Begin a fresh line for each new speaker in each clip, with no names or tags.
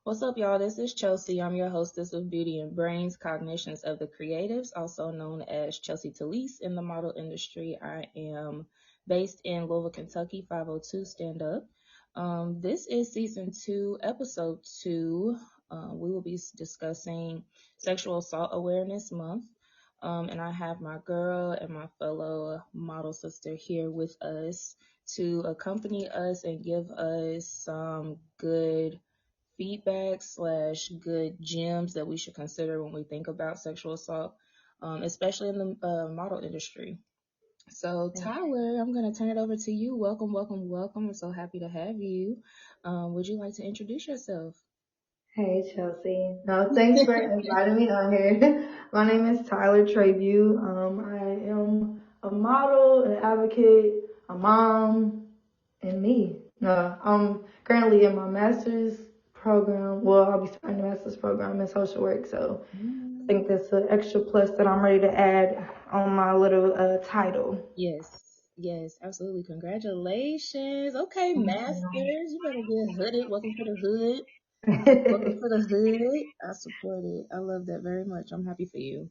What's up, y'all? This is Chelsea. I'm your hostess of Beauty and Brains, Cognitions of the Creatives, also known as Chelsea Talise in the model industry. I am based in Louisville, Kentucky, 502 Stand Up. This is season 2, episode 2. We will be discussing Sexual Assault Awareness Month. And I have my girl and my fellow model sister here with us to accompany us and give us some good feedback slash good gems that we should consider when we think about sexual assault, especially in the model industry. So, Tyler, I'm going to turn it over to you. Welcome, welcome, welcome. I'm so happy to have you. Would you like to introduce yourself?
Hey Chelsea. No, thanks for inviting me on here. My name is Tyler Treview. I am a model, an advocate, a mom, and me. No, I'm currently in my master's program. Well, I'll be starting the master's program in social work, so I think that's an extra plus that I'm ready to add on my little title.
Yes, absolutely. Congratulations. Okay, masters, you better get hooded. Welcome to the hood. Welcome to the hood. I support it. I love that very much. I'm happy for you.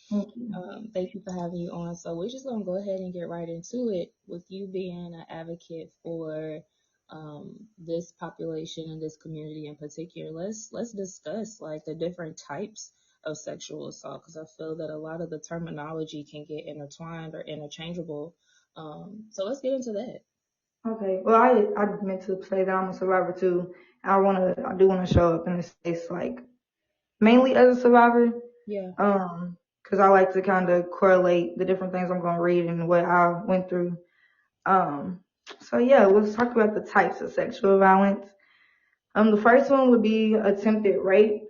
Thank you.
Thank you for having you on. So we're just gonna go ahead and get right into it with you being an advocate for this population and this community in particular. Let's discuss like the different types of sexual assault because I feel that a lot of the terminology can get intertwined or interchangeable. So let's get into that.
Okay. Well, I meant to say that I'm a survivor too. I do wanna show up in this space like mainly as a survivor.
Yeah.
Because I like to kind of correlate the different things I'm gonna read and what I went through. Um, so yeah, let's talk about the types of sexual violence. The first one would be attempted rape,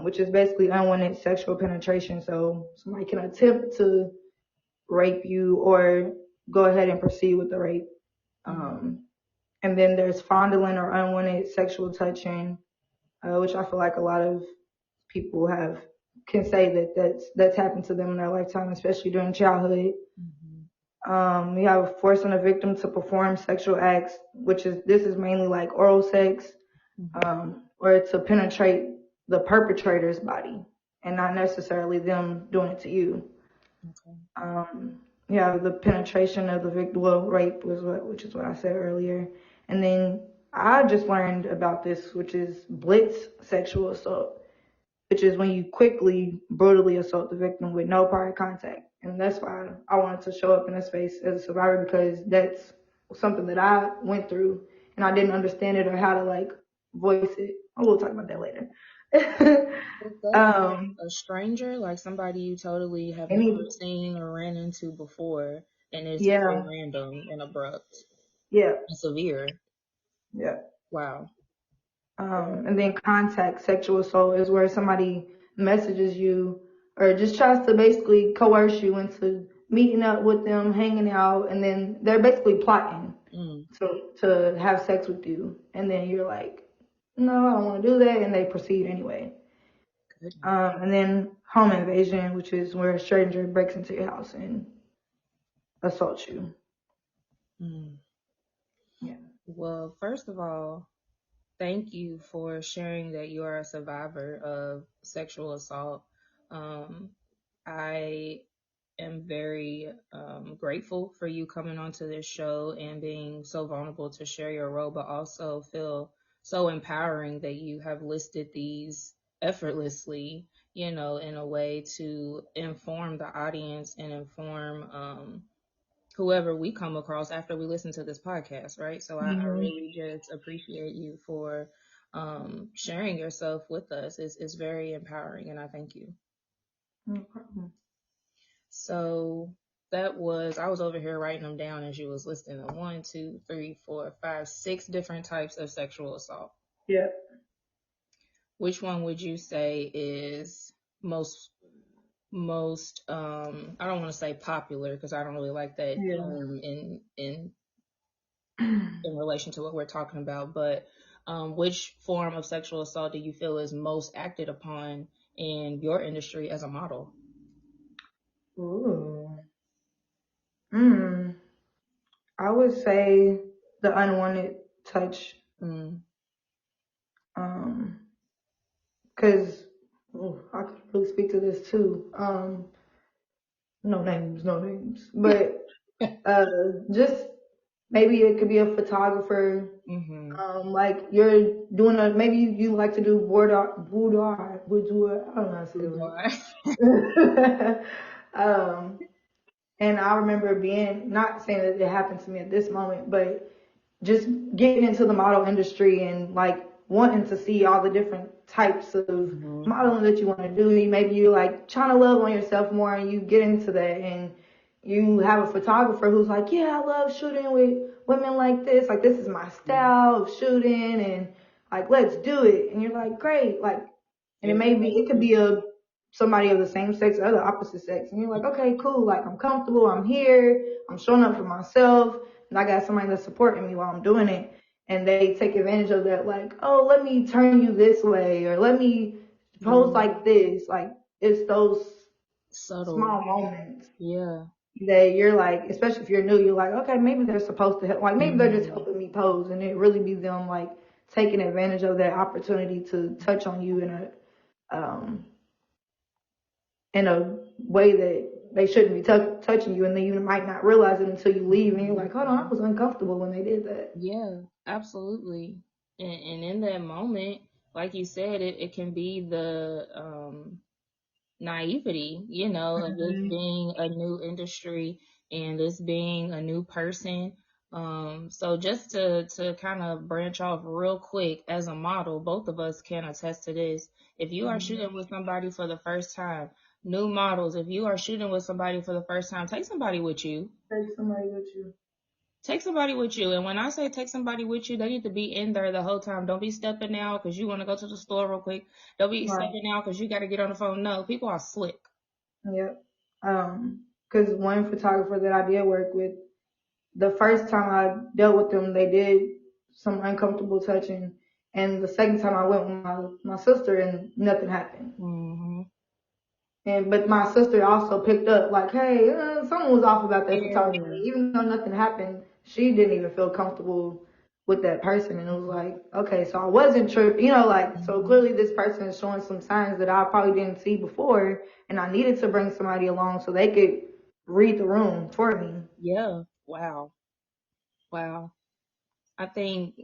which is basically unwanted sexual penetration. So somebody can attempt to rape you or go ahead and proceed with the rape. Um, and then there's fondling or unwanted sexual touching, which I feel like a lot of people have can say that that's happened to them in their lifetime, especially during childhood.
Mm-hmm.
You have forcing a victim to perform sexual acts, which is this is mainly like oral sex, or to penetrate the perpetrator's body and not necessarily them doing it to you.
Okay.
You have the penetration of the victim. Well, rape was which is what I said earlier, and then I just learned about this, which is blitz sexual assault, which is when you quickly, brutally assault the victim with no prior contact. And that's why I wanted to show up in this space as a survivor because that's something that I went through and I didn't understand it or how to like voice it. I will talk about that later.
Was that
um,
a stranger, like somebody you totally have never
any,
seen or ran into before, and it's very
yeah,
random and abrupt
yeah,
and severe?
yeah.
Wow.
And then contact sexual assault is where somebody messages you or just tries to basically coerce you into meeting up with them, hanging out, and then they're basically plotting
Mm.
to have sex with you. And then you're like, no, I don't want to do that, and they proceed anyway.
Goodness.
And then home invasion, which is where a stranger breaks into your house and assaults you.
Mm.
Yeah.
Well, first of all, thank you for sharing that you are a survivor of sexual assault. Um, I am very grateful for you coming onto this show and being so vulnerable to share your role, but also feel so empowering that you have listed these effortlessly, in a way to inform the audience and inform whoever we come across after we listen to this podcast, right? So I
Hmm.
really just appreciate you for sharing yourself with us. It's very empowering, and I thank you.
No problem.
So I was over here writing them down as you was listing them. 1, 2, 3, 4, 5, 6 different types of sexual assault.
Yeah.
Which one would you say is most I don't want to say popular because I don't really like that
Yeah.
term in relation to what we're talking about, but which form of sexual assault do you feel is most acted upon in your industry as a model?
Ooh. Mm. I would say the unwanted touch.
Mm,
Um, because I could really speak to this too. No names, but uh, just maybe it could be a photographer.
Mm-hmm.
Like you're doing maybe you like to do boudoir. I don't know how to say
Boudoir.
the word. And I remember being, not saying that it happened to me at this moment, but just getting into the model industry and like wanting to see all the different types of
Mm-hmm.
modeling that you want to do. Maybe you're like trying to love on yourself more and you get into that and you have a photographer who's like, yeah, I love shooting with women like this. Like this is my style of shooting and like, let's do it. And you're like, great. Like, and it could be somebody of the same sex or the opposite sex. And you're like, okay, cool. Like I'm comfortable. I'm here. I'm showing up for myself and I got somebody that's supporting me while I'm doing it. And they take advantage of that, like, oh, let me turn you this way, or let me pose
Mm-hmm.
like this. Like, it's those
Subtle.
small moments
Yeah.
that you're like, especially if you're new, you're like, okay, maybe they're supposed to help. Like, maybe they're just
Mm-hmm.
helping me pose, and it really be them like taking advantage of that opportunity to touch on you um, in a way that they shouldn't be touching you, and then you might not realize it until you leave, and you're like, hold on, I was uncomfortable when they did that.
Yeah, absolutely. And in that moment, like you said, it can be the naivety, of this
Hmm.
being a new industry and this being a new person. So just to kind of branch off real quick, as a model, both of us can attest to this. If you are
Hmm.
shooting with somebody for the first time, new models, if you are shooting with somebody for the first time, take somebody with you.
Take somebody with you.
Take somebody with you. And when I say take somebody with you, they need to be in there the whole time. Don't be stepping out because you want to go to the store real quick. Don't be
Right.
stepping out because you got to get on the phone. No, people are slick.
Yep. Because one photographer that I did work with, the first time I dealt with them, they did some uncomfortable touching, and the second time I went with my sister, and nothing happened.
Mm-hmm.
And but my sister also picked up like, hey, something was off about that photography.
Yeah.
Even though nothing happened, she didn't even feel comfortable with that person, and it was like, okay, so I wasn't sure, like, so
Mm-hmm.
clearly this person is showing some signs that I probably didn't see before, and I needed to bring somebody along so they could read the room for me.
Yeah. Wow. Wow. I think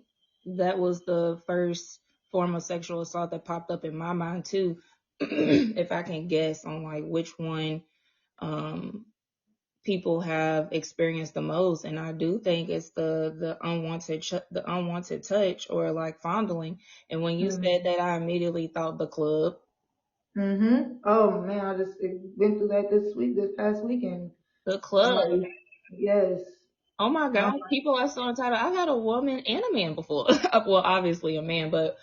that was the first form of sexual assault that popped up in my mind too. If I can guess on like which one um people have experienced the most, and I do think it's the the unwanted touch or like fondling. And when you said
Mm-hmm.
that, I immediately thought the club.
Mm-hmm. Oh man, I just went through that this past weekend.
The club.
Somebody, yes.
Oh my
And I'm
God,
like,
people are so entitled. I've had a woman and a man before. Well, obviously a man, but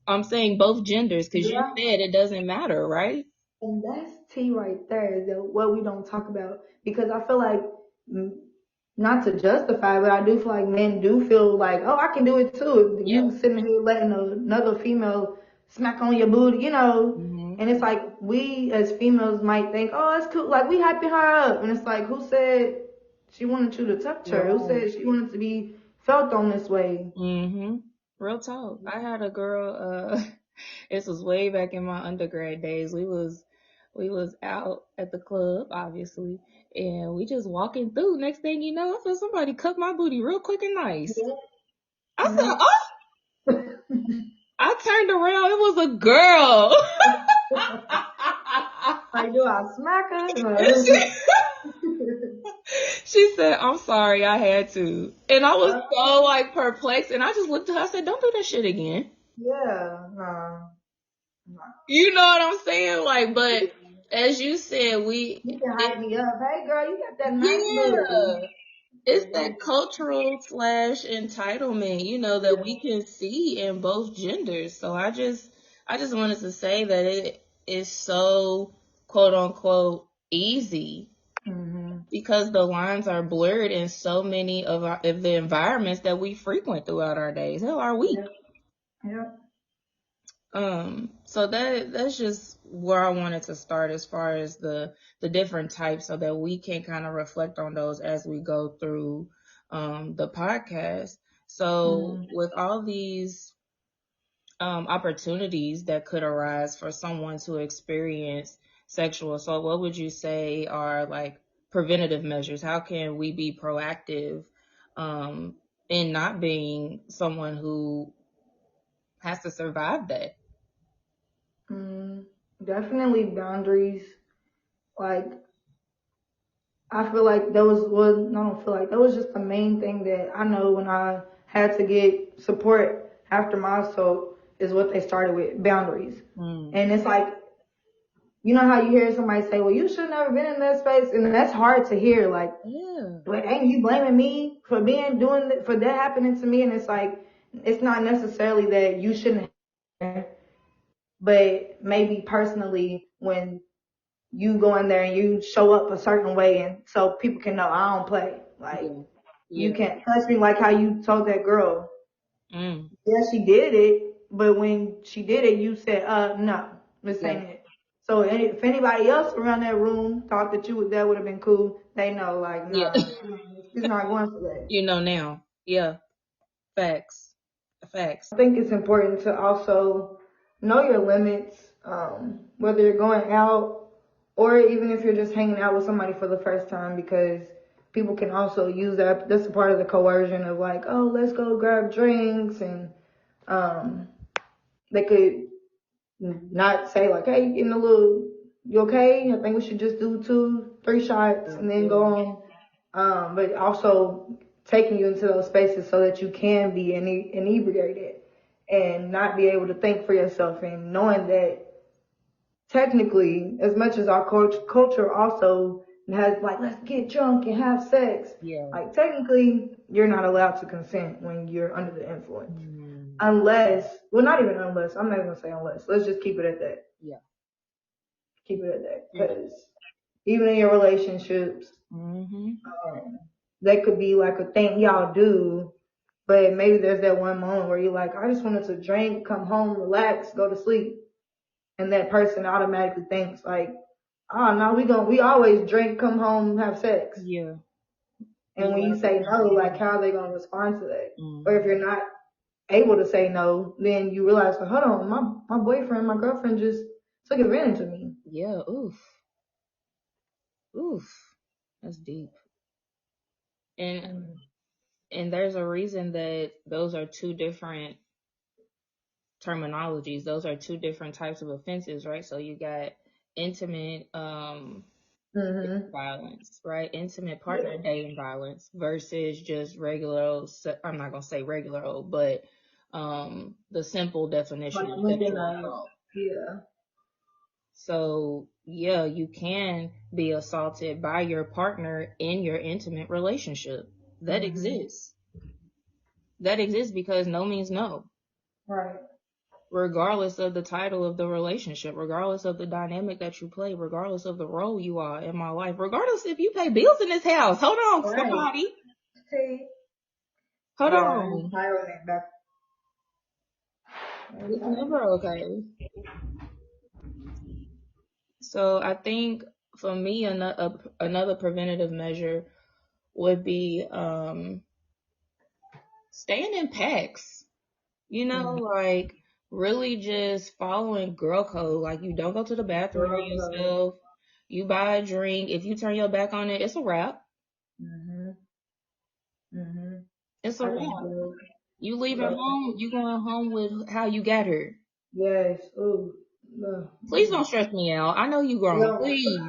I'm saying both genders because you
yeah.
said it doesn't matter, right?
And that's tea right there, is that what we don't talk about. Because I feel like, mm, not to justify, but I do feel like men do feel like, oh, I can do it too. If
Yeah.
you sitting here letting another female smack on your booty.
Hmm.
And it's like we as females might think, oh, that's cool. Like we hyping her up. And it's like, who said she wanted you to touch her? Who
Right.
said she wanted to be felt on this way?
Hmm. Real talk. I had a girl, this was way back in my undergrad days. We was out at the club, obviously, and we just walking through. Next thing you know, I feel somebody cut my booty real quick and nice.
Yeah.
I said,
Yeah.
oh, I turned around, it was a girl.
Like, do I smack her?
And
No.
she said, I'm sorry, I had to. And I was so like perplexed, and I just looked at her, I said, don't do that shit again.
Yeah, no, no.
You know what I'm saying? Like, but as you said,
You can hype me up. Hey, girl, you got that nice booty.
yeah, it's that cultural slash entitlement, that
Yeah.
we can see in both genders. So I just wanted to say that it is so quote unquote easy
Mhm.
because the lines are blurred in so many of the environments that we frequent throughout our days. Hell, our week.
Yep. Yep.
So that's just where I wanted to start as far as the different types so that we can kind of reflect on those as we go through the podcast. So
Mhm.
with all these opportunities that could arise for someone to experience sexual assault, what would you say are like preventative measures? How can we be proactive um, in not being someone who has to survive that?
Definitely boundaries. Like, I feel like that was what, I don't feel like that was just the main thing that I know when I had to get support after my assault is what they started with, boundaries. And it's like, you know how you hear somebody say, well, you should never been in that space. And that's hard to hear. Like,
Yeah.
but ain't you blaming me for for that happening to me? And it's like, it's not necessarily that you shouldn't, but maybe personally when you go in there and you show up a certain way and so people can know I don't play. Like,
Yeah.
you
Yeah.
can't touch me like how you told that girl.
Mm.
Yeah, she did it, but when she did it, you said, no, this
Yeah.
ain't it. So if anybody else around that room thought that that would have been cool, they know, like,
Yeah.
nah, she's not going for that.
You know now. Yeah. Facts. Facts.
I think it's important to also know your limits, whether you're going out or even if you're just hanging out with somebody for the first time, because people can also use that. That's a part of the coercion of like, oh, let's go grab drinks, and um, they could not say like, hey, you getting a little, you okay? I think we should just do 2, 3 shots and then go on. But also taking you into those spaces so that you can be inebriated and not be able to think for yourself, and knowing that technically, as much as our culture also has like, let's get drunk and have sex,
Yeah.
like technically you're not allowed to consent when you're under the influence.
Mm.
Unless, well, not even unless, I'm not even gonna say unless. Let's just keep it at that.
Yeah.
Keep it at that.
Mm.
Because even in your relationships,
Mm-hmm.
that could be like a thing y'all do, but maybe there's that one moment where you're like, I just wanted to drink, come home, relax, go to sleep. And that person automatically thinks like, oh no, we always drink, come home, have sex.
Yeah.
And when
Yeah.
you say no, like how are they gonna respond to that? Or if
Mm-hmm.
you're not able to say no, then you realize, well, hold on, my boyfriend, my girlfriend just took advantage of me.
Yeah. Oof. Oof. That's deep. And
Mm.
there's a reason that those are two different terminologies. Those are two different types of offenses, right? So you got intimate
Mhm.
violence, right? Intimate partner
Yeah.
dating violence versus just regular old, I'm not gonna say regular old, but the simple definition
Like
of
within
sexual
a,
assault.
yeah.
So yeah, you can be assaulted by your partner in your intimate relationship. That
Mhm.
exists. That exists because no means no.
Right.
Regardless of the title of the relationship, regardless of the dynamic that you play, regardless of the role you are in my life, regardless if you pay bills in this house. Hold on,
Right.
somebody.
See.
Hold
Yeah, I'm
on.
tired of that back. I'm
It's
tired of
never
that.
okay. So I think for me, another preventative measure would be staying in packs. You know,
Mhm.
like really just following girl code. Like you don't go to the bathroom by
Girl code.
yourself. You buy a drink. If you turn your back on it, it's a wrap.
Mhm. Mhm.
It's a
I think
wrap.
so.
You leaving
But
home, you going home with how you got here.
yes. Ooh. No.
Please don't stress me out. I know you grown.
No.
Please.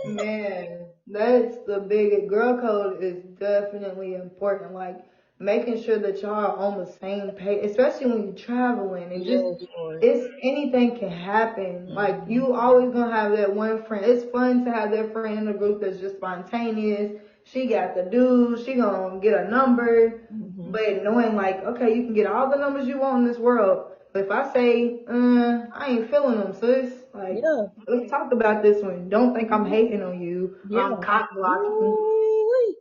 Man, that's the big girl code is definitely important. Like making sure that y'all are on the same page, especially when you're traveling and just
Yes, Lord.
it's anything can happen. Like
Mm-hmm.
you always gonna have that one friend. It's fun to have that friend in the group that's just spontaneous. She got the dude. She gonna get a number.
Mm-hmm.
But knowing like, okay, you can get all the numbers you want in this world. But if I say, I ain't feeling them, sis. Like,
Yeah.
let's talk about this one. Don't think I'm hating on you or I'm
Yeah.
cock blocking.
Ooh-wee.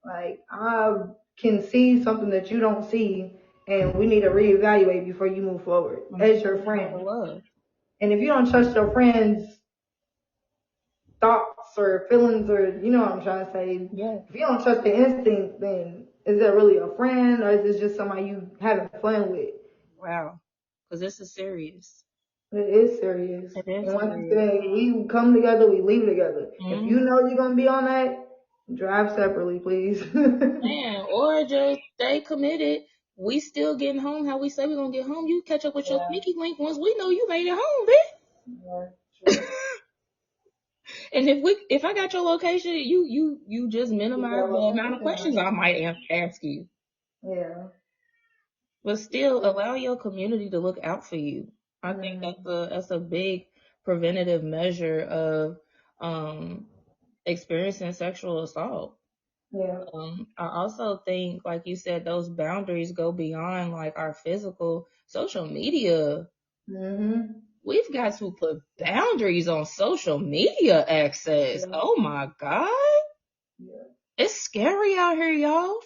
Like, I can see something that you don't see, and we need to reevaluate before you move forward
I'm
as your
falling out of
friend.
love.
And if you don't trust your friends' thoughts or feelings, or you know what I'm trying to say,
Yeah.
if you don't trust the instinct, then is that really a friend or is this just somebody you having fun with?
Wow. Because this is serious.
It is serious.
It is
And like you
serious.
said, we come together, we leave together. If you
Mm-hmm.
know you're gonna be on that, drive separately, please.
Man, or just stay committed. We still getting home how we say we're gonna get home. You catch up with your
Yeah,
sneaky link once we know you made it home, bitch.
yeah, true.
And if I got your location, you just
Keep
minimize
that
the amount of questions
location.
I might ask you.
Yeah.
But still allow your community to look out for you. I think
Mm-hmm.
that's a big preventative measure of um experiencing sexual assault.
Yeah.
I also think, like you said, those boundaries go beyond like our physical social media.
Mm-hmm.
We've got to put boundaries on social media access.
Yeah.
Oh my God.
Yeah.
It's scary out here, y'all.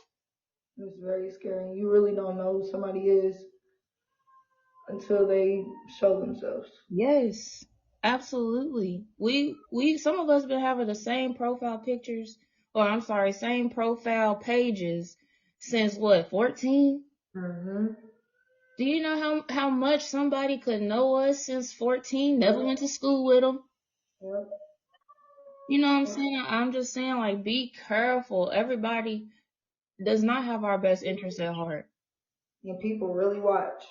It's very scary. You really don't know who somebody is until they show themselves.
Yes, absolutely. We some of us been having the same profile pictures, or I'm sorry, same profile pages since what, 14?
Mm-hmm.
Do you know how much somebody could know us since 14? Never
Yep.
went to school with them.
Yep.
You know what I'm
Yep.
saying? I'm just saying, like, be careful. Everybody does not have our best interests at heart.
And people really watch.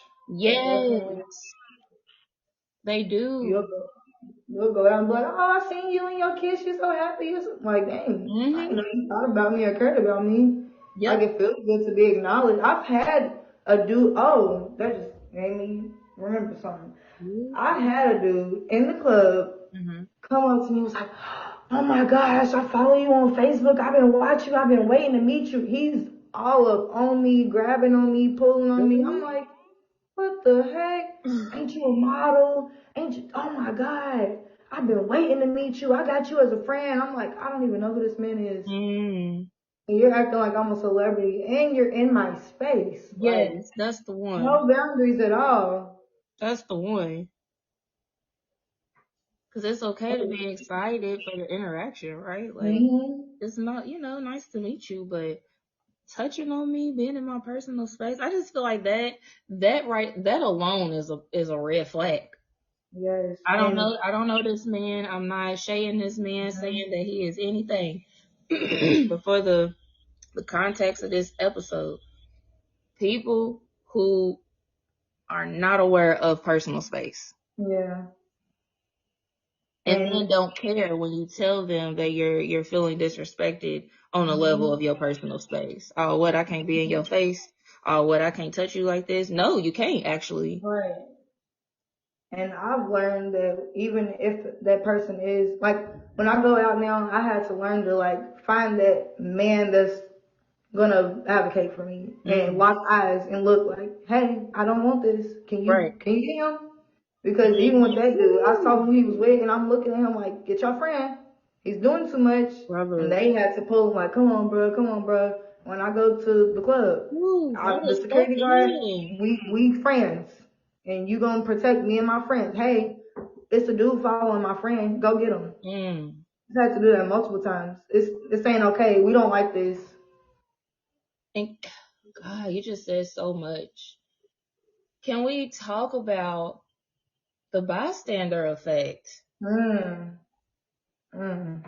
They definitely.
Yes, they
You'll
do.
go, you'll go out and be like, oh, I seen you and your kids. You're so happy. You're so, like, dang, I didn't
Mhm.
know you thought about me or cared about me. Like,
Yep.
it feels good to be acknowledged. I've had a dude, oh, that just made me remember something. I had a dude in the club
Mhm.
come up to me and was like, oh my gosh, I follow you on Facebook. I've been watching you. I've been waiting to meet you. He's all up on me, grabbing on me, pulling on me. I'm
Really?
like, what the heck? Ain't you a model? Ain't you? Oh my God. I've been waiting to meet you. I got you as a friend. I'm like, I don't even know who this man is.
Mm.
And you're acting like I'm a celebrity and you're in my space. Like,
Yes, that's the one.
no boundaries at all.
That's the one. Because it's okay to be excited for the interaction, right? Like,
Mm-hmm.
it's not, nice to meet you, but touching on me, being in my personal space, I just feel like that alone is a red flag.
Yes.
I don't
And
know. I don't know this man. I'm not shading this man,
mhm.
saying that he is anything. But for the context of this episode, people who are not aware of personal space
Yeah.
and then
And
don't care when you tell them that you're feeling disrespected on a level
mhm.
of your personal space. Oh, what, I can't be in your face? Oh, what, I can't touch you like this? No, you can't actually.
Right. And I've learned that even if that person is like when I go out now, I had to learn to like find that man that's gonna advocate for me and
Mm,
lock eyes and look like, hey, I don't want this.
right.
Can you get him? Because even with
Mm-hmm.
that dude, I saw who he was with and I'm looking at him like, get your friend. He's doing too much. And
Brother.
they had to pull him like, come on, bro. When I go to the club,
Ooh, gotta
the
step
security guard,
in.
we friends. And you gonna protect me and my friends. Hey, it's a dude following my friend. Go get him.
Mm.
I had to do that multiple times. This ain't okay. We don't like this.
And God, you just said so much. Can we talk about the bystander effect?
Mm, mm,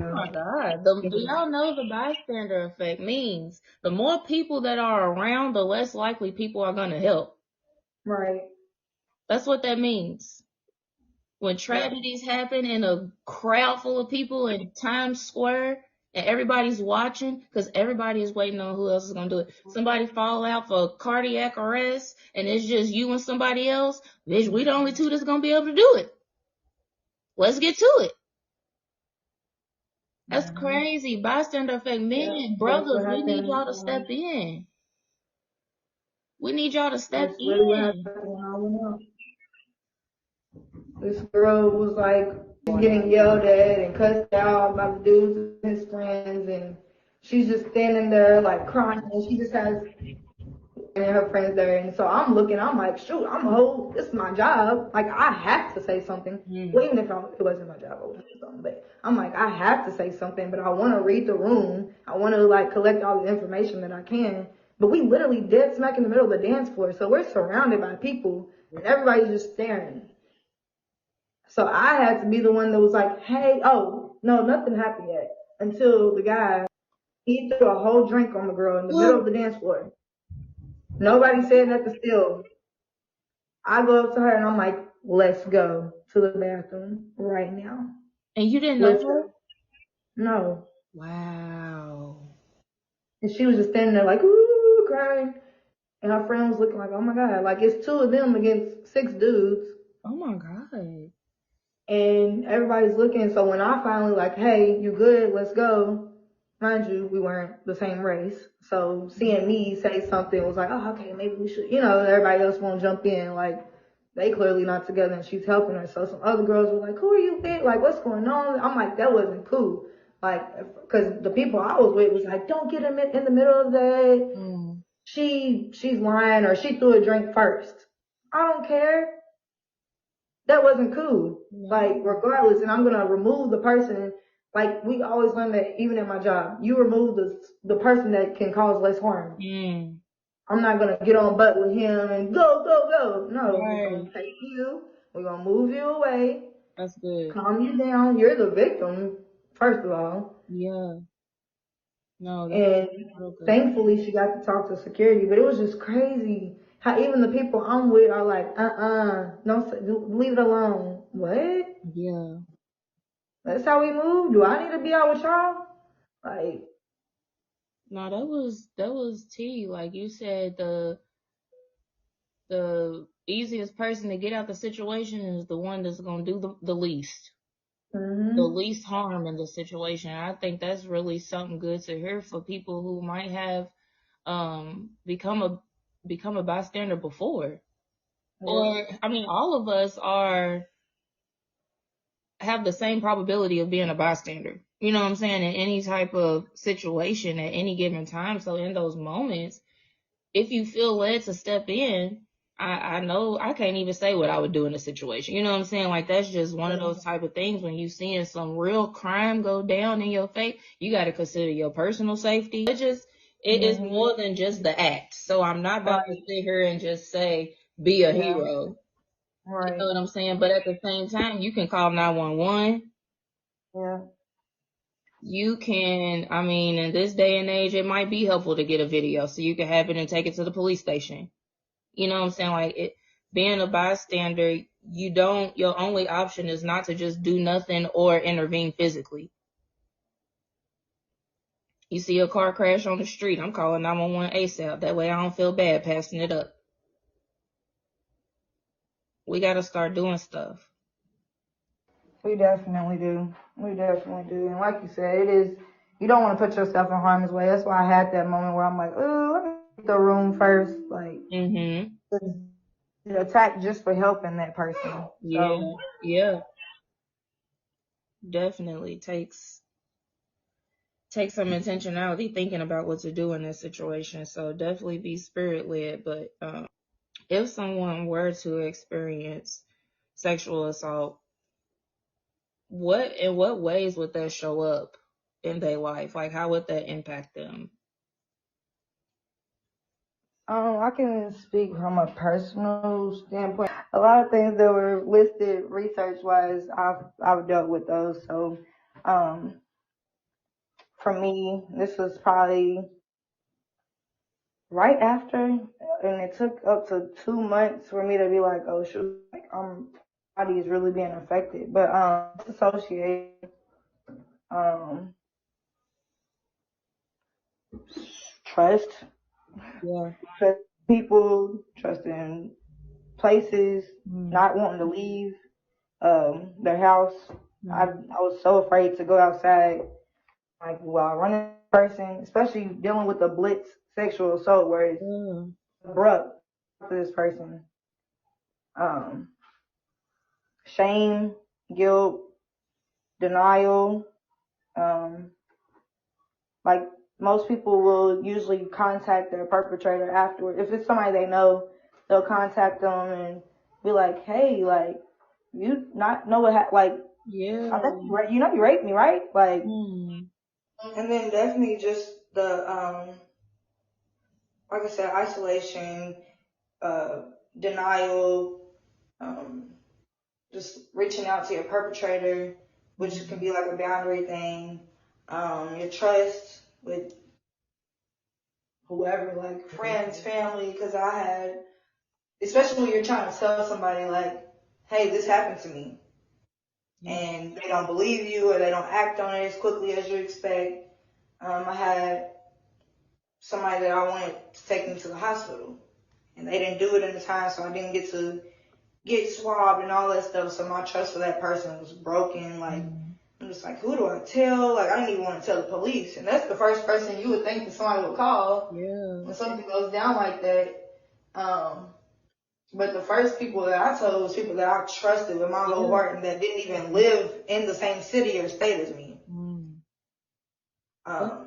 Oh
yeah.
my God. Do
Yeah.
y'all know the bystander effect means the more people that are around, the less likely people are going to help.
Right.
That's what that means. When
Yep.
tragedies happen in a crowd full of people in Times Square and everybody's watching because everybody is waiting on who else is going to do it. Somebody fall out for cardiac arrest and it's just you and somebody else. Bitch, we the only two that's going to be able to do it. Let's get to it. That's
Mm-hmm.
crazy. Bystander effect.
Yeah.
Men,
That's
brothers,
what
we need
happened.
y'all to step in. We need y'all to step
That's literally what
in.
happened when I went out. This girl was like getting yelled at and cussed out by the dudes and his friends, and she's just standing there like crying, and she just has and her friends there. And so I'm looking, I'm like, shoot, I'm a whole, this is my job. Like, I have to say something. Well, even if it wasn't my job, I would say something. But I'm like, I have to say something, but I want to read the room. I want to, like, collect all the information that I can. But we literally dead smack in the middle of the dance floor. So we're surrounded by people, and everybody's just staring. So I had to be the one that was like, hey, oh, no, nothing happened yet. Until the guy, he threw a whole drink on the girl in the middle of the dance floor. Nobody said nothing still. I go up to her and I'm like, let's go to the bathroom right now.
And you didn't know
Let's
her?
go. No.
Wow.
And she was just standing there like, ooh, crying. And her friend was looking like, oh my God, like it's two of them against 6 dudes.
Oh my God.
And everybody's looking. So when I finally like, hey, you good? Let's go. Mind you, we weren't the same race. So seeing me say something was like, oh, okay, maybe we should, everybody else won't jump in. Like, they clearly not together and she's helping her. So some other girls were like, who are you with? Like, what's going on? I'm like, that wasn't cool. Like, cause the people I was with was like, don't get him in the middle of that. She's lying or she threw a drink first. I don't care. That wasn't cool. Like, regardless, and I'm gonna remove the person. Like, we always learn that even in my job, you remove the person that can cause less harm. I'm not gonna get on butt with him and go, go, go. No, we're gonna take you. We're gonna move you away.
That's good.
Calm you down. You're the victim, first of all.
Yeah. No, that's
And
real good.
thankfully, she got to talk to security, but it was just crazy how even the people I'm with are like, no, leave it alone. What?
Yeah.
That's how we move. Do I need to be out with y'all? Like,
No, that was T. Like you said, the easiest person to get out the situation is the one that's gonna do the least. The least harm in the situation. I think that's really something good to hear for people who might have become a bystander before. Or I mean all of us have the same probability of being a bystander. You know what I'm saying? In any type of situation at any given time. So in those moments, if you feel led to step in, I know I can't even say what I would do in a situation. You know what I'm saying? Like that's just one of those type of things when you seeing some real crime go down in your face, you got to consider your personal safety. It is more than just the act. So I'm not about to sit here and just say be a hero. You know what I'm saying? But at the same time, you can call 911.
Yeah.
You can, I mean, in this day and age, it might be helpful to get a video so you can have it and take it to the police station. You know what I'm saying? Like being a bystander, your only option is not to just do nothing or intervene physically. You see a car crash on the street, I'm calling 911 ASAP. That way I don't feel bad passing it up. We got to start doing stuff.
We definitely do. We definitely do. And like you said, it is, you don't want to put yourself in harm's way. That's why I had that moment where I'm like, oh, let me get the room first. Like, attack just for helping that person.
Yeah.
So,
Yeah. Definitely takes some intentionality thinking about what to do in this situation. So definitely be spirit led. But if someone were to experience sexual assault, in what ways would that show up in their life? Like how would that impact them?
I can speak from a personal standpoint. A lot of things that were listed research wise, I've dealt with those. So, for me, this was probably right after, and it took up to 2 months for me to be like, oh shoot, like body is really being affected. But associated, um, trust,
Yeah.
trust people, trust in places, not wanting to leave their house. I was so afraid to go outside, like while running a person, especially dealing with a blitz sexual assault where it's abrupt to this person. Um, Shame, guilt, denial, like most people will usually contact their perpetrator afterward. If it's somebody they know, they'll contact them and be like, "Hey, like, you not know what like, I
Yeah.
think you know you raped me, right?" Like,
Hmm.
and then definitely just the like I said, isolation, uh, denial, um, just reaching out to your perpetrator, which can be like a boundary thing. Your trust with whoever, like friends, family, because I had, especially when you're trying to tell somebody like, hey, this happened to me,
Yeah.
and they don't believe you or they don't act on it as quickly as you expect. I had somebody that I wanted to take me to the hospital, and they didn't do it in the time, so I didn't get to get swabbed and all that stuff. So my trust for that person was broken. Like, I'm just like, who do I tell? Like, I didn't even want to tell the police, and that's the first person you would think that somebody would call
Yeah.
when something goes down like that. Um, but the first people that I told was people that I trusted with my whole
Yeah.
heart and that didn't even live in the same city or state as me.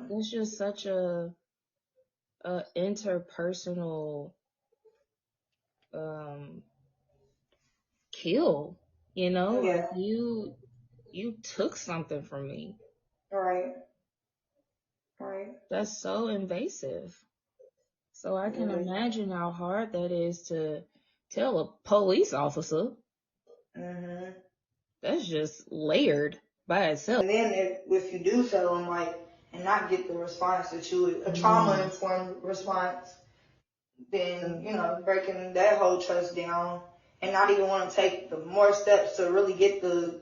That's just such a interpersonal um kill, you know, like
Yeah,
you took something from me.
right, right.
That's so invasive. So I
It
can
is.
imagine how hard that is to tell a police officer.
Mhm.
That's just layered by itself.
And then if you do tell them like and not get the response that you would, a trauma
Mm.
informed response, then
Yeah.
you know breaking that whole trust down and not even want to take the more steps to really get the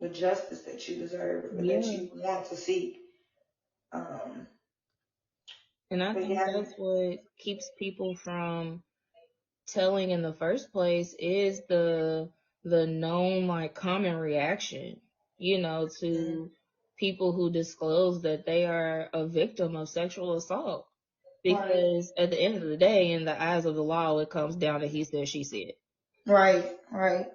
the justice that you deserve or that
Yeah.
you want to seek. Um,
And I
but
think
yeah,
that's what keeps people from telling in the first place is the known like common reaction, you know, to people who disclose that they are a victim of sexual assault.
right,
Because at the end of the day, in the eyes of the law, it comes down to he said, she said.
right, right.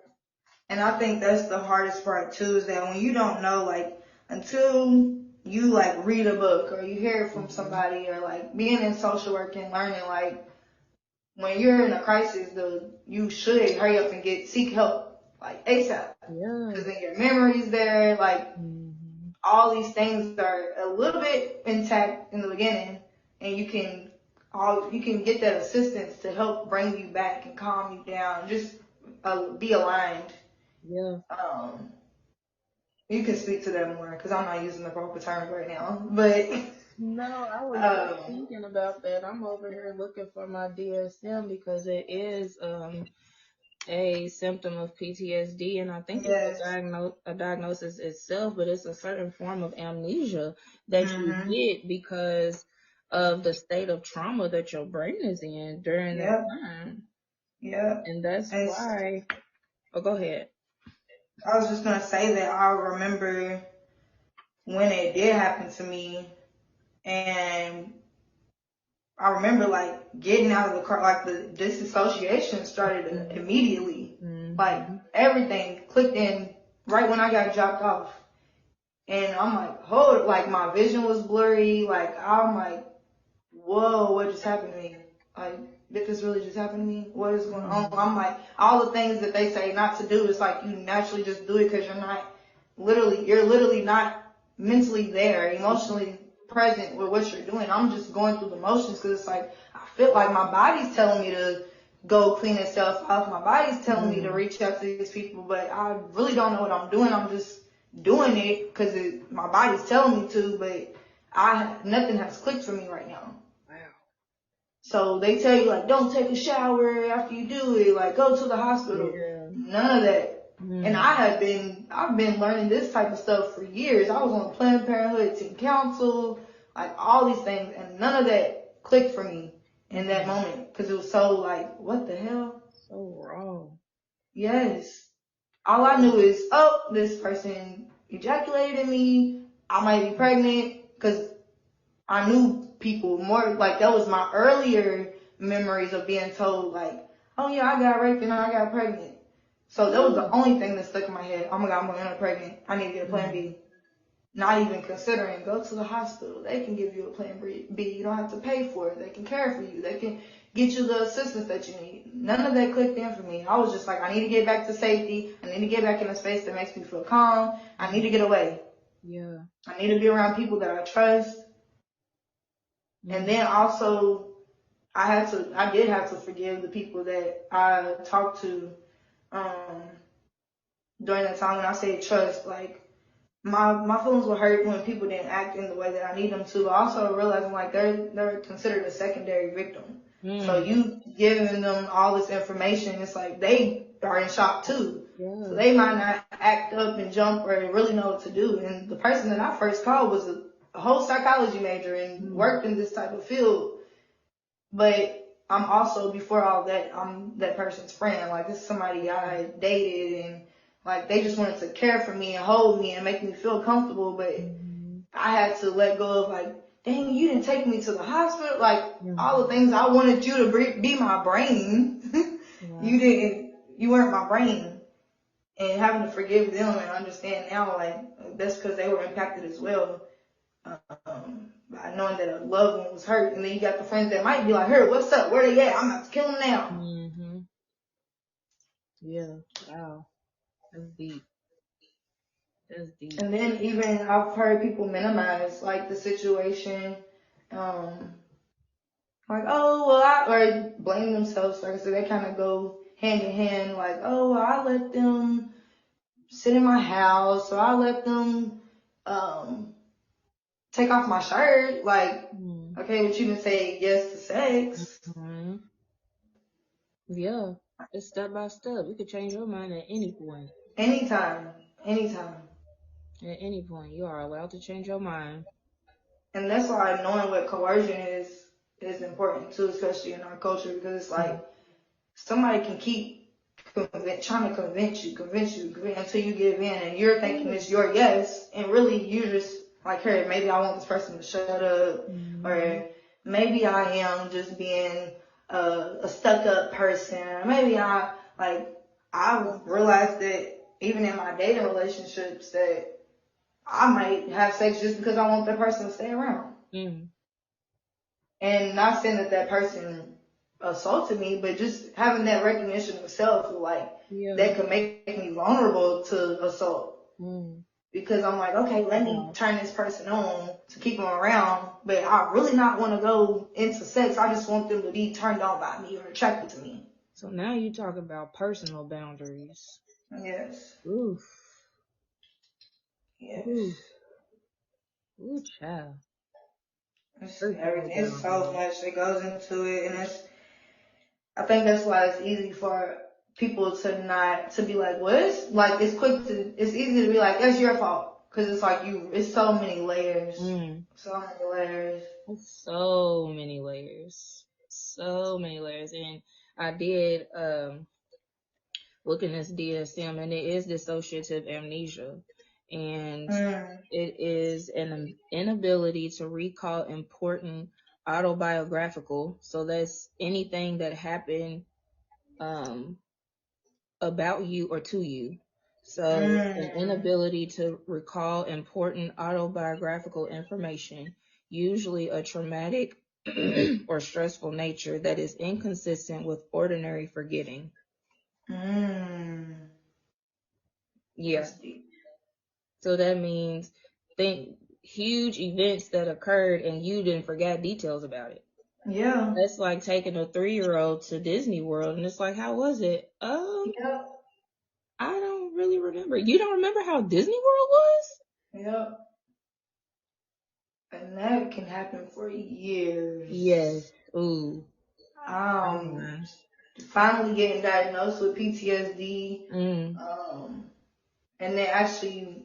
And I think that's the hardest part too, is that when you don't know, like, until you like read a book or you hear it from somebody or like being in social work and learning, like, when you're in a crisis, you should hurry up and seek help, like ASAP.
Yeah.
Cause then your memory's there, like,
Hmm.
all these things are a little bit intact in the beginning and you can get that assistance to help bring you back and calm you down, just be aligned.
Yeah.
Um, you can speak to that more because I'm not using the proper terms right now. But
No, I was just
um,
thinking about that. I'm over here looking for my DSM because it is a symptom of PTSD, and I think it's
yes,
a diagnosis itself, but it's a certain form of amnesia that you
mhm,
get because of the state of trauma that your brain is in during that
yep,
time.
yep.
And that's
And
why, oh, go ahead.
I was just gonna say that I remember when it did happen to me, and I remember like getting out of the car, like the disassociation started immediately. Like
Mm-hmm.
everything clicked in right when I got dropped off. And I'm like, hold, like my vision was blurry. Like I'm like, whoa, what just happened to me? Like, did this really just happen to me? What is going on? I'm like, all the things that they say not to do, it's like you naturally just do it because you're literally not mentally there, emotionally present with what you're doing. I'm just going through the motions because it's like, I feel like my body's telling me to go clean itself off. My body's telling me to
Mm.
reach out to these people, but I really don't know what I'm doing. I'm just doing it because my body's telling me to, but nothing has clicked for me right now.
Wow.
So they tell you like, don't take a shower after you do it, like go to the hospital.
Yeah.
None of that. And
Mm.
I've been learning this type of stuff for years. I was on Planned Parenthood, Teen Council, like all these things, and none of that clicked for me in that
Mm.
moment because it was so like, what the hell?
So wrong.
Yes. All I knew is, oh, this person ejaculated in me. I might be pregnant because I knew people more, like that was my earlier memories of being told like, oh yeah, I got raped and I got pregnant. So that was the only thing that stuck in my head. Oh my God, I'm gonna end up pregnant. I need to get a plan
Mm.
B. not even considering go to the hospital. They can give you a plan B. You don't have to pay for it. They can care for you. They can get you the assistance that you need. None of that clicked in for me. I was just like, I need to get back to safety. I need to get back in a space that makes me feel calm. I need to get away.
Yeah.
I need to be around people that I trust. And then also, I did have to forgive the people that I talked to during that time. When I say trust, like, my feelings were hurt when people didn't act in the way that I need them to. But also realizing like they're considered a secondary victim. So you giving them all this information, it's like they are in shock too. So they might not act up and jump or really know what to do. And the person that I first called was a whole psychology major and worked in this type of field. But I'm also, before all that, I'm that person's friend. Like, this is somebody I dated, and like they just wanted to care for me and hold me and make me feel comfortable. But I had to let go of like, dang, you didn't take me to the hospital. Like, all the things I wanted you to be my brain. You weren't my brain. And having to forgive them and understand now, like, that's because they were impacted as well. By knowing that a loved one was hurt. And then you got the friends that might be like, hey, what's up? Where they at? I'm about to kill them now.
Yeah. Wow. That's deep. That's deep.
And then even I've heard people minimize like the situation. Like, oh, well, or blame themselves. Like I said, they kind of go hand in hand. Like, oh, well, I let them sit in my house, or I let them take off my shirt. Like, okay, but you didn't say yes to sex.
Yeah, it's step by step. You could change your mind at any point.
Anytime.
At any point, you are allowed to change your mind.
And that's why knowing what coercion is important too, especially in our culture, because it's like somebody can keep trying to convince you until you give in, and you're thinking it's your yes, and really you just like, hey, maybe I want this person to shut up, or maybe I am just being a stuck up person. Maybe I realized that even in my dating relationships that I might have sex just because I want that person to stay around. And not saying that person assaulted me, but just having that recognition of self, like, that could make me vulnerable to assault. Because I'm like, okay, let me turn this person on to keep them around, but I really not want to go into sex. I just want them to be turned on by me or attracted to me.
So now you talk about personal boundaries.
Yes.
Oof.
Yes.
Ooh, child.
It's everything. It's so much that goes into it, and I think that's why it's easy for people to be like, well, it's easy to be like, that's your fault. Cause it's like it's so many layers. So many layers.
So many layers. So many layers. And I did, look in this DSM, and it is dissociative amnesia. And it is an inability to recall important autobiographical. So that's anything that happened, about you or to you. So an inability to recall important autobiographical information, usually a traumatic or stressful nature that is inconsistent with ordinary forgetting. Yeah. So that means huge events that occurred and you didn't forget details about it.
Yeah.
That's like taking a 3-year-old to Disney World and it's like, how was it?
Yep.
I don't really remember. You don't remember how Disney World was?
Yep. And that can happen for years.
Yes. Ooh.
Finally getting diagnosed with PTSD. And then actually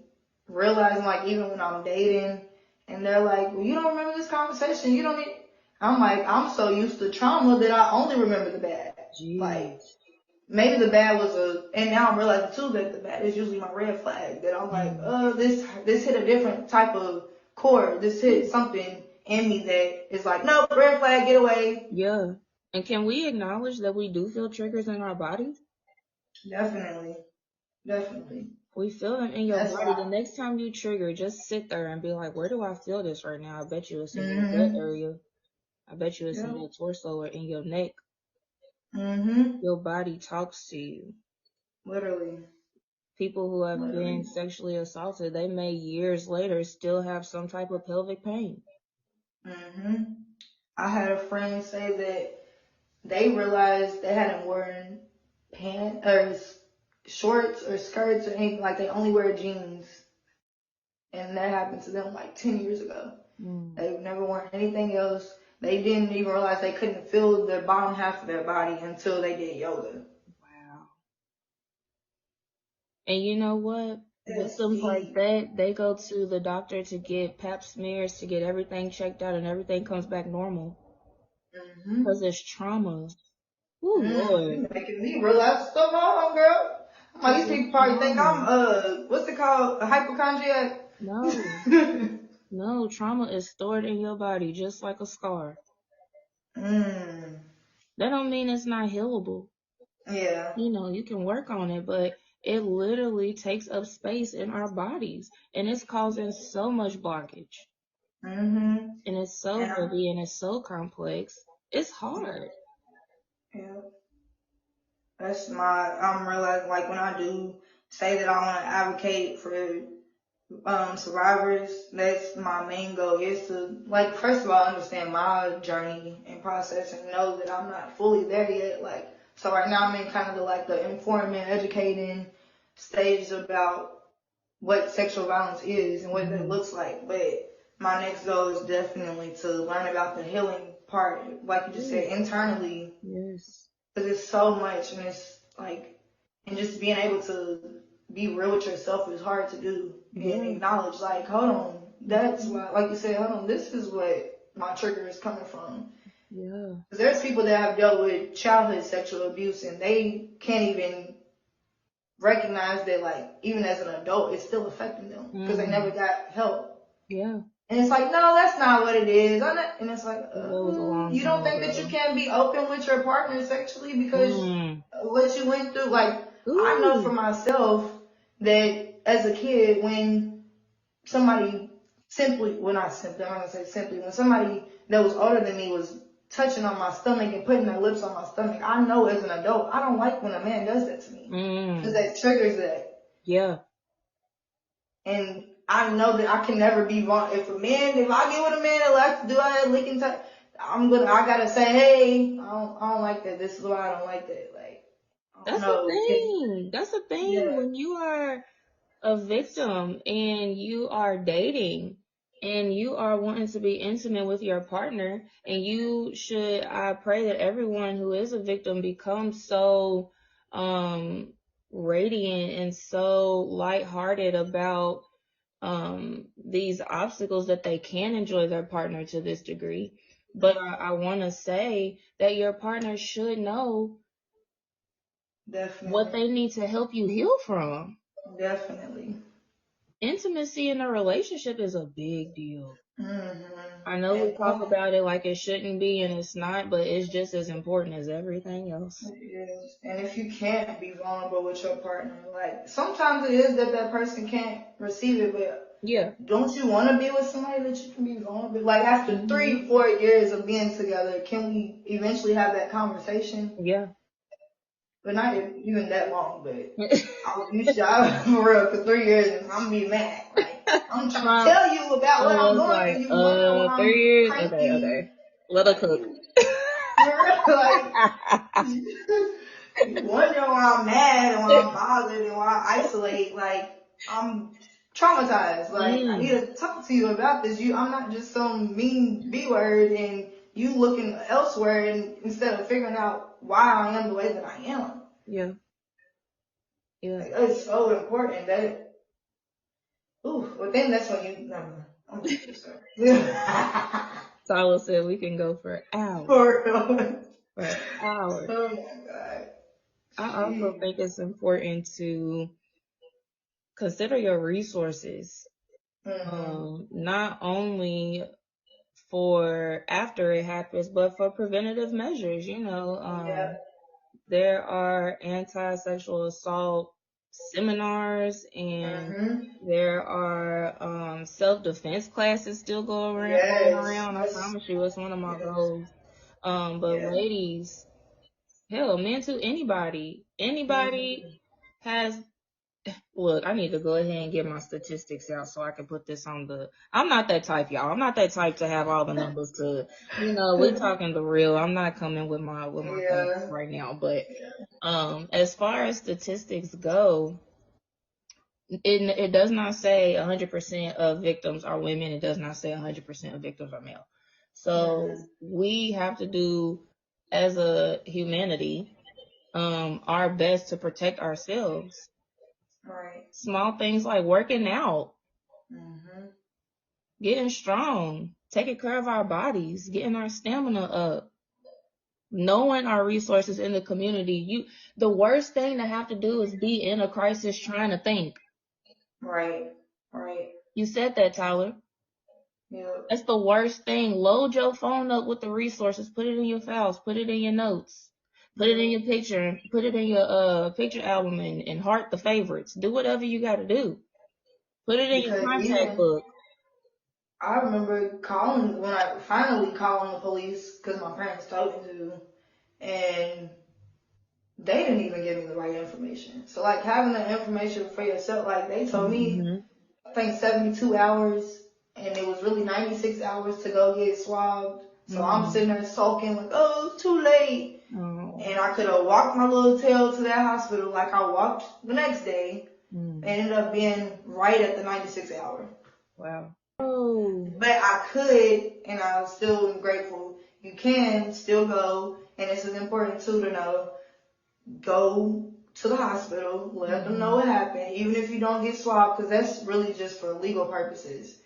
realizing, like, even when I'm dating and they're like, well, you don't remember this conversation, you don't need. I'm like, I'm so used to trauma that I only remember the bad.
Jeez.
Like, maybe the bad was and now I'm realizing too that the bad is usually my red flag, that I'm like, this hit a different type of chord. This hit something in me that is like, nope, red flag, get away.
Yeah. And can we acknowledge that we do feel triggers in our bodies?
Definitely.
We feel them in your
That's
body. The
why.
next time you trigger, just sit there and be like, where do I feel this right now? I bet you it's in your gut
Mhm.
area. I bet you it's in
Yep.
your torso or in your neck.
Mhm.
Your body talks to you.
Literally.
People who have been
Literally.
sexually assaulted, they may years later still have some type of pelvic pain.
Mhm. I had a friend say that they realized they hadn't worn pants or shorts or skirts or anything, like they only wear jeans, and that happened to them like 10 years ago.
Mm.
They've never worn anything else. They didn't even realize they couldn't feel the bottom half of their body until they did yoga.
Wow. And you know what?
That's
Victims like
deep.
that, they go to the doctor to get pap smears, to get everything checked out, and everything comes back normal.
Mhm.
Because it's trauma. Oh, Lord.
You making me realize stuff on, girl. Like,
Because
these
it's
people probably think
trauma.
I'm what's it called, a hypochondriac.
No. No, trauma is stored in your body just like a scar.
mm.
That don't mean it's not healable.
Yeah.
You know, you can work on it, but it literally takes up space in our bodies. And it's causing so much blockage.
Mhm.
And it's so
And
heavy and it's so complex. It's hard.
yeah, that's my. I'm realizing, like, when I do say that I want to advocate for survivors, that's my main goal, is to, like, first of all, understand my journey and process and know that I'm not fully there yet. Like, so right now I'm in kind of the informing, educating stage about what sexual violence is and what that
Hmm.
looks like. But my next goal is definitely to learn about the healing part, like you just
Ooh,
said, internally,
yes.
because it's so much, and it's like, and just being able to be real with yourself is hard to do and
Yeah.
acknowledge, like, hold on, that's
Hmm.
why, like you said, hold on, this is what my trigger is coming from.
Yeah.
Because there's people that have dealt with childhood sexual abuse and they can't even recognize that, like, even as an adult, it's still affecting them because they never
Mm.
got help.
Yeah.
And it's like, no, that's not what it is. And it's like,
That was a long
you don't
time
think that you
ago.
can be open with your partner sexually because
Mm.
of what you went through? Like, I know for
Ooh.
myself that as a kid, when somebody simply, well, not simply, I'm not gonna say simply, when somebody that was older than me was touching on my stomach and putting their lips on my stomach, I know as an adult, I don't like when a man does that to me because
Mm.
that triggers that.
Yeah.
And I know that I can never be wrong. If I get with a man that likes to do all that licking type, I gotta say, hey, I don't like that. This is why I don't like that. Like, I don't
That's the
know.
thing. That's the thing.
Yeah.
When you are a victim and you are dating and you are wanting to be intimate with your partner, and I pray that everyone who is a victim becomes so radiant and so lighthearted about these obstacles that they can enjoy their partner to this degree. But I want to say that your partner should know what
Definitely.
they need to help you heal from.
Definitely.
Intimacy in a relationship is a big deal. I know we
And
talk about it like it shouldn't be, and it's not, but it's just as important as everything else.
it is. And if you can't be vulnerable with your partner, like, sometimes it is that person can't receive it, but
Yeah.
don't you want to be with somebody that you can be vulnerable? Like, after
Hmm.
3, 4 years of being together, can we eventually have that conversation?
Yeah.
But not even that long, but you should, for real, for 3 years, and I'm gonna be mad. Like, I'm trying to
Trump,
tell you about what I'm
was
going through.
like,
You wonder why I'm
3 years? Okay,
cranky.
okay. Let her
Like,
cook.
for real, like, you wonder why I'm mad and why I'm bothered and why I isolate. Like, I'm traumatized. Like, I need
Mm,
to talk to you about this. I'm not just some mean B word and you looking elsewhere and instead of figuring out why I am the way that I am.
yeah, yeah.
Like, it's so important that, but then that's when you, never mind. I'm gonna let you start.
Tyler said we can go for hours,
For real.
for hours.
Oh my god.
I also
Jeez.
think it's important to consider your resources,
Mhm.
not only for after it happens, but for preventative measures.
Yeah.
There are anti-sexual assault seminars, and
Mm-hmm.
there are self-defense classes still going
Yes.
around. I promise you, it's one of my
Yes.
goals. But
Yeah.
ladies, hell, men too, anybody
Mm-hmm.
has. Look, I need to go ahead and get my statistics out so I can put this on the. I'm not that type, y'all. I'm not that type to have all the numbers to, we talking the real. I'm not coming with my facts
Yeah.
right now. But
Yeah.
as far as statistics go, it does not say 100% of victims are women. It does not say 100% of victims are male. So
Mm-hmm.
we have to do, as a humanity, our best to protect ourselves.
Right.
Small things like working out,
Mm-hmm.
getting strong, taking care of our bodies, getting our stamina up, knowing our resources in the community. The worst thing to have to do is be in a crisis trying to think.
Right. Right.
You said that, Tyler.
Yeah.
That's the worst thing. Load your phone up with the resources. Put it in your files. Put it in your notes. Put it in
Yeah.
your picture. Put it in your picture album and heart the favorites. Do whatever you got to do. Put it in your
Because
contact
even
book.
I remember calling when I finally calling the police because my parents told me to, and they didn't even give me the right information. So like having the information for yourself, like they told me,
Mm-hmm.
I think 72 hours, and it was really 96 hours to go get swabbed. So I'm
Mm-hmm.
sitting there sulking like, oh, it's too late.
Oh.
And I could have walked my little tail to that hospital like I walked the next day. It
Mm.
ended up being right at the 96 hour.
Wow. Oh.
But I could, and I was still grateful. You can still go, and this is important too to know. Go to the hospital, let them know
Mm-hmm.
what happened, even if you don't get swabbed, because that's really just for legal purposes.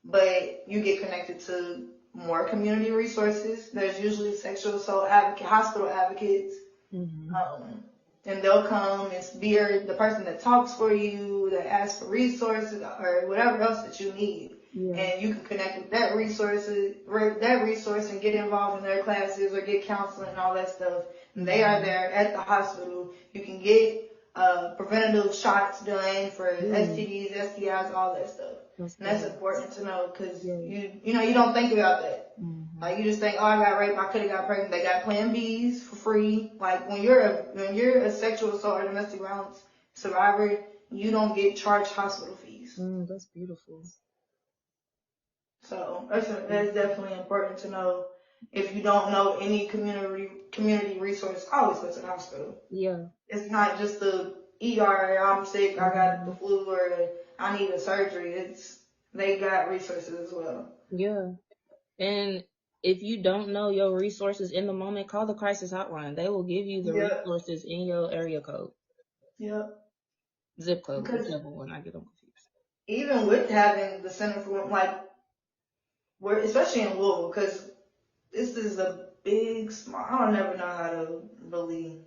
But you get connected to more community resources. There's usually sexual assault hospital advocates,
Mm-hmm.
um, and they'll come and be the person that talks for you, that asks for resources or whatever else that you need.
Yeah.
And you can connect with that resource and get involved in their classes or get counseling and all that stuff. And they are
Mm-hmm.
there at the hospital. You can get preventative shots done for
Ooh,
STDs, STIs, all that stuff.
that's
And that's
good.
important to know because
Yes.
you don't think about that.
Mm-hmm.
Like you just think, oh, I got raped, I could have got pregnant. They got Plan Bs for free. Like when you're a sexual assault or domestic violence survivor, you don't get charged hospital fees.
That's beautiful.
So
That's
that's
beautiful.
definitely important to know. If you don't know any community resource, always go to the hospital.
Yeah.
It's not just the ER. I'm sick. I got the
Mm-hmm.
flu, or I need a surgery. They got resources as well.
Yeah. And if you don't know your resources in the moment, call the crisis hotline. They will give you the
Yep.
resources in your area code,
Yep.
zip code,
Because
whichever one. I get them confused.
even with having the Center for like we're especially in Louisville, because this is a big small. I don't never know how to really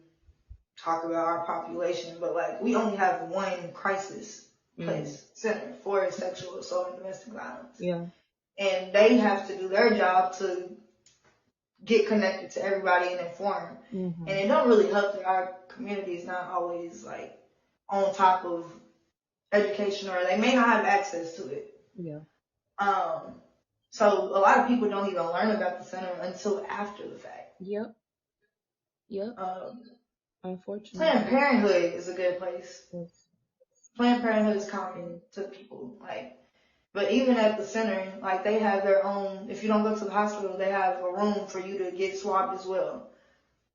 talk about our population, but like we only have one crisis
Mm.
place center for sexual assault and domestic violence,
Yeah.
and they have to do their job to get connected to everybody and inform. And
Mm-hmm.
it don't really help that our community is not always like on top of education, or they may not have access to it.
Yeah.
Um, so a lot of people don't even learn about the center until after the fact.
Yep. Yep.
Um, Planned
Unfortunately.
Parenthood is a good place.
Yes.
Planned Parenthood is common
Yes.
to people, like, but even at the center, like they have their own. If you don't go to the hospital, they have a room for you to get swabbed as well.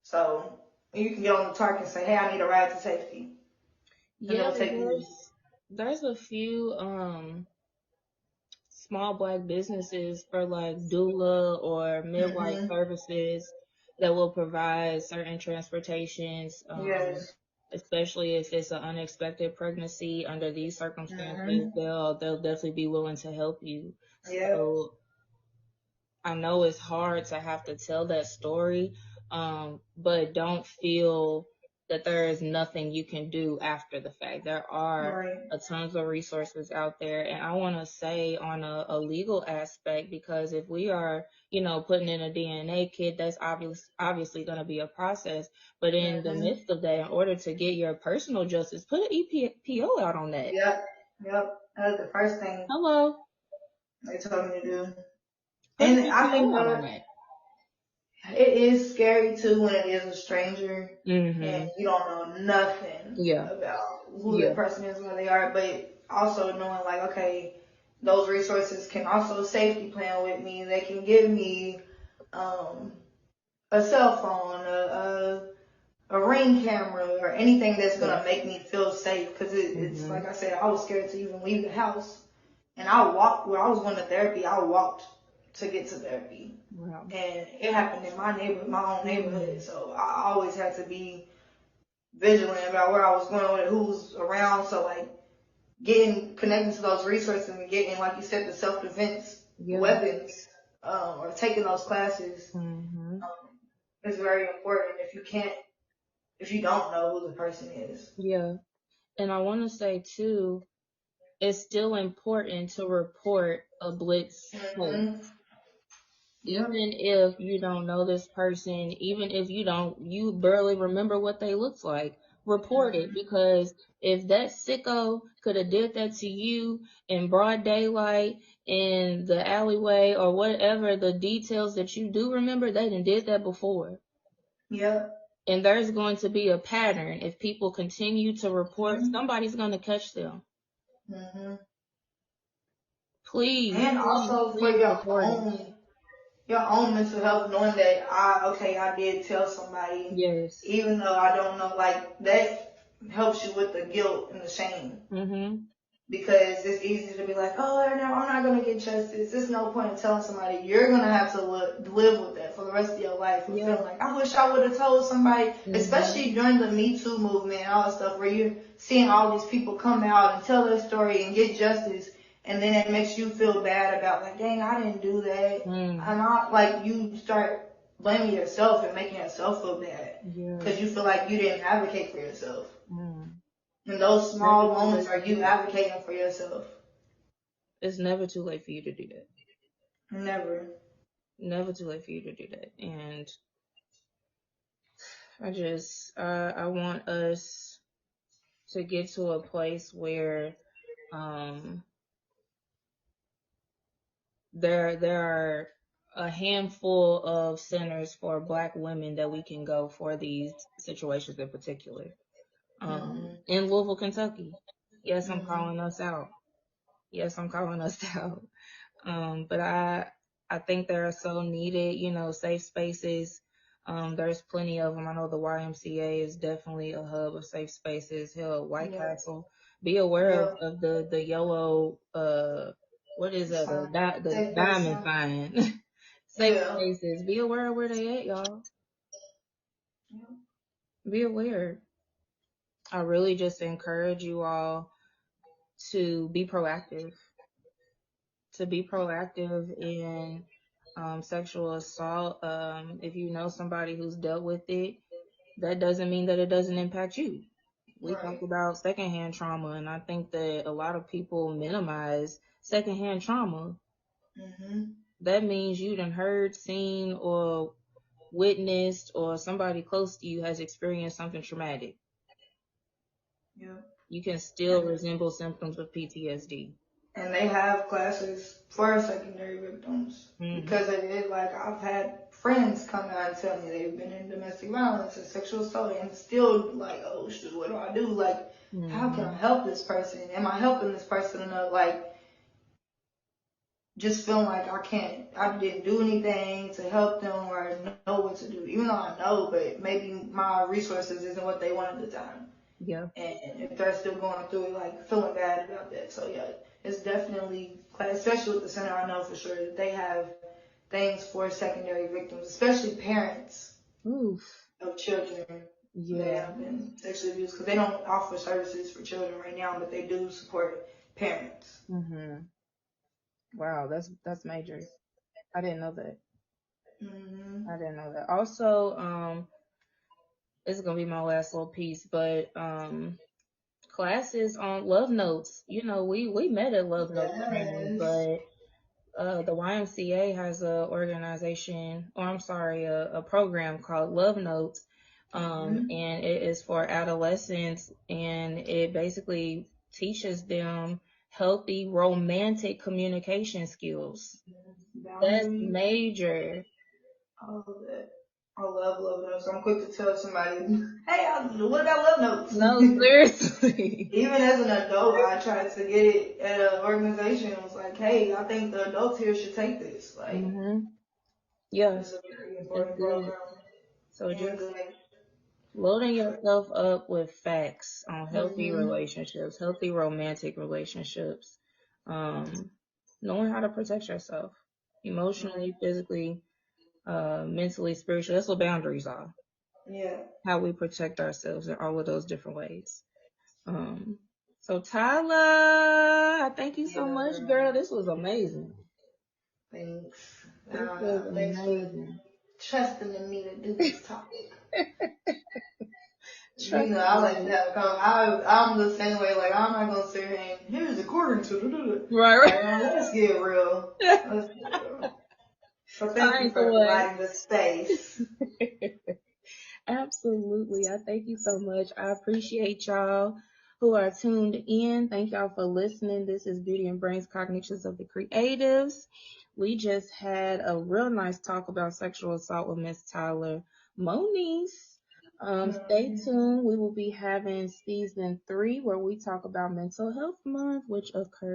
So you can get on the target and say, "Hey, I need a ride to safety," and
Yeah,
they'll take you.
there's a few small black businesses for like doula or midwife
Mhm.
services that will provide certain transportations,
Yes.
especially if it's an unexpected pregnancy under these circumstances,
Mhm.
they'll definitely be willing to help you.
Yep.
So I know it's hard to have to tell that story, but don't feel that there is nothing you can do after the fact. There are
Right.
a tons of resources out there. And I want to say on a legal aspect, because if we are, putting in a DNA kit, that's obviously going to be a process. But in the
Mm-hmm.
midst of that, in order to get your personal justice, put an EPO out on that.
Yep. Yep. That was the first thing
Hello.
they told me to do.
Put an
And I think
EPO out on that.
it is scary too when it is a stranger and
Mm-hmm.
you don't know nothing
Yeah.
about who
Yeah.
that person is, where they are, but also knowing like, okay, those resources can also safety plan with me. They can give me um, a cell phone, a ring camera, or anything that's
Yeah.
gonna make me feel safe. Because it's
Mm-hmm.
like I said, I was scared to even leave the house, and I walked where I was going to therapy. I walked to get to therapy,
Wow.
and it happened in my own neighborhood.
Mm.
So I always had to be vigilant about where I was going with who's around. So like getting connecting to those resources and getting, like you said, the self defense
Yeah.
weapons, or taking those classes,
Mm-hmm.
is very important. If you don't know who the person is.
Yeah. And I want to say too, it's still important to report a blitz case.
Mm-hmm. Yep.
Even if you don't know this person, even if you barely remember what they look like, report it,
Mm-hmm.
because if that sicko could have did that to you in broad daylight, in the alleyway, or whatever, the details that you do remember, they done did that before.
Yep.
And there's going to be a pattern. If people continue to report,
Mm-hmm.
somebody's going to catch them.
Mm-hmm.
Please,
And
please,
also for
please report it.
your own mental health, knowing that I did tell somebody,
Yes.
even though I don't know, like that helps you with the guilt and the shame.
Mhm.
Because it's easy to be like, oh, no, I'm not gonna get justice. There's no point in telling somebody. You're gonna have to live with that for the rest of your life, of
Yeah.
feeling like, I wish I would have told somebody.
Mhm.
Especially during the Me Too movement and all that stuff, where you're seeing all these people come out and tell their story and get justice, and then it makes you feel bad about like, dang, I didn't do that.
Mm.
I'm not like, you start blaming yourself and making yourself feel bad
Yeah.
because you feel like you didn't advocate for yourself.
Mm.
And those
Never
small
too
moments
late
are
to do
you
that.
advocating for yourself.
It's never too late for you to do that.
Never.
Never too late for you to do that. And I want us to get to a place where um there are a handful of centers for Black women that we can go for these situations in particular.
Mhm.
In Louisville, Kentucky. Yes, I'm
Mhm.
calling us out. Yes, I'm calling us out. But I think they're so needed, safe spaces. There's plenty of them. I know the YMCA is definitely a hub of safe spaces. Hell, White
Yeah.
Castle. Be aware
Yeah.
of the yellow, what is
It's
that?
fine.
The
Safe place.
diamond
Huh?
sign. Safe
Yeah.
spaces. Be aware of where they at, y'all.
Yeah.
Be aware. I really just encourage you all to be proactive. To be proactive in sexual assault. If you know somebody who's dealt with it, that doesn't mean that it doesn't impact you. We talked
Right.
about secondhand trauma, and I think that a lot of people minimize secondhand trauma.
Mhm.
That means you done heard, seen, or witnessed, or somebody close to you has experienced something traumatic.
Yeah.
You can still
And
resemble symptoms of PTSD.
and they have classes for secondary victims
Hmm.
because it is like I've had friends come out and tell me they've been in domestic violence and sexual assault and still like, oh shoot, what do I do? Like, how can I
Hmm.
help this person? Am I helping this person enough? Like, just feeling like I didn't do anything to help them or know what to do, even though I know, but maybe my resources isn't what they want at the time.
Yeah.
And if they're still going through it, like feeling bad about that. So yeah, it's definitely, especially with the center, I know for sure that they have things for secondary victims, especially parents
Oof.
of children that
Yeah.
have been sexually abused, because they don't offer services for children right now, but they do support parents.
Hmm. Wow, that's major. I didn't know that.
Hmm.
I didn't know that. Also, this is gonna be my last little piece, but classes on love notes. We met at love notes training,
Yes.
but the YMCA has a program called Love Notes, and it is for adolescents, and it basically teaches them healthy romantic communication skills. That's
Boundaries.
major.
All of that. I love love notes. I'm quick to tell somebody, hey, what about love notes?
No, seriously.
Even as an adult, I tried to get it at an organization. It was like, hey, I think the adults here should take this. Like,
Yeah,
it's a very
that's
important
good.
program
So
and
just
good.
loading yourself up with facts on healthy
Mm-hmm.
relationships, healthy romantic relationships, knowing how to protect yourself emotionally, physically, mentally, spiritually. That's what boundaries are.
Yeah.
How we protect ourselves in all of those different ways. Um, so Tyla, thank you so
Yeah,
much,
girl.
girl. This was amazing.
Thanks.
This was
Thanks for
amazing.
trusting in me to do this topic. You
Trust
know, I like to
me.
have a conversation. I'm the same way. Like, I'm not gonna sit here and here's according to.
Right,
Like, let's get real.
right.
Let's get real. So
I
thank you
ain't the
for
one.
providing the space.
Absolutely. I thank you so much. I appreciate y'all who are tuned in. Thank y'all for listening. This is Beauty and Brains Cognitions of the Creatives. We just had a real nice talk about sexual assault with Miss Tyler Moniz. Stay tuned. We will be having season 3 where we talk about Mental Health Month, which occurs